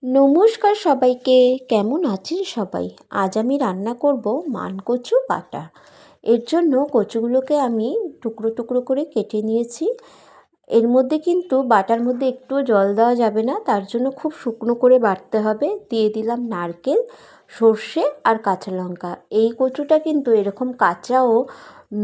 নমস্কার সবাইকে। কেমন আছেন সবাই? আজ আমি রান্না করব মানকচু বাটা। এর জন্য কচুগুলোকে আমি টুকরো টুকরো করে কেটে নিয়েছি। এর মধ্যে কিন্তু বাটার মধ্যে একটু জল দেওয়া যাবে না, তার জন্য খুব শুকনো করে বাটতে হবে। দিয়ে দিলাম নারকেল, সর্ষে আর কাঁচা লঙ্কা। এই কচুটা কিন্তু এরকম কাঁচাও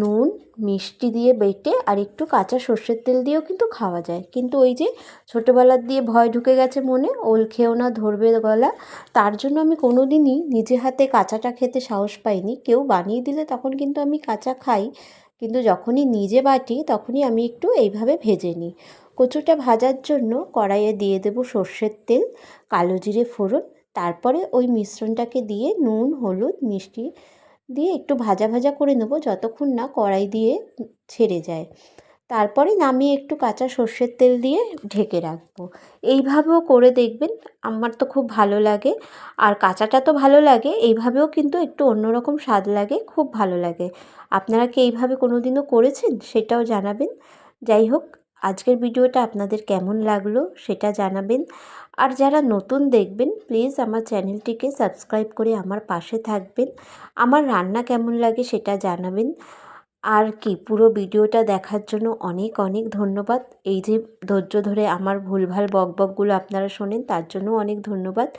নুন মিষ্টি দিয়ে বেটে আর একটু কাঁচা সর্ষের তেল দিয়েও কিন্তু খাওয়া যায়। কিন্তু ওই যে ছোটোবেলার দিয়ে ভয় ঢুকে গেছে মনে, ওল খেও না ধরবে গলা, তার জন্য আমি কোনো দিনই নিজে হাতে কাঁচাটা খেতে সাহস পাইনি। কেউ বানিয়ে দিলে তখন কিন্তু আমি কাঁচা খাই, কিন্তু যখনই নিজে বাটি তখনই আমি একটু এইভাবে ভেজে নিই। কচুটা ভাজার জন্য কড়াইয়ে দিয়ে দেবো সর্ষের তেল, কালো জিরে ফোড়ন, তারপরে ওই মিশ্রণটাকে দিয়ে নুন হলুদ মিষ্টি দিয়ে একটু ভাজা ভাজা করে নেব যতক্ষণ না কড়াই দিয়ে ছেড়ে যায়। তারপরে নামিয়ে একটু কাঁচা সর্ষের তেল দিয়ে ঢেকে রাখবো। এইভাবেও করে দেখবেন, আমার তো খুব ভালো লাগে। আর কাঁচাটা তো ভালো লাগে, এইভাবেও কিন্তু একটু অন্যরকম স্বাদ লাগে, খুব ভালো লাগে। আপনারা কি এইভাবে কোনো দিনও করেছেন সেটাও জানাবেন। যাই হোক, আজকের ভিডিওটা আপনাদের কেমন লাগলো সেটা জানাবেন। আর যারা নতুন দেখবেন প্লিজ আমার চ্যানেলটিকে সাবস্ক্রাইব করে আমার পাশে থাকবেন। আমার রান্না কেমন লাগে সেটা জানাবেন। আর কি, পুরো ভিডিওটা দেখার জন্য অনেক অনেক ধন্যবাদ। এই যে ধৈর্য ধরে আমার ভুলভাল বকবকগুলো আপনারা শোনেন, তার জন্য অনেক ধন্যবাদ।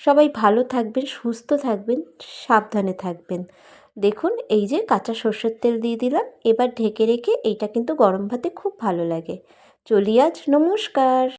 সবাই ভালো থাকবেন, সুস্থ থাকবেন, সাবধানে থাকবেন। দেখুন এই যে কাঁচা সর্ষের তেল দিয়ে দিলাম, এবার ঢেকে রেখে এইটা কিন্তু গরম ভাতে খুব ভালো লাগে। চলি আজ, নমস্কার।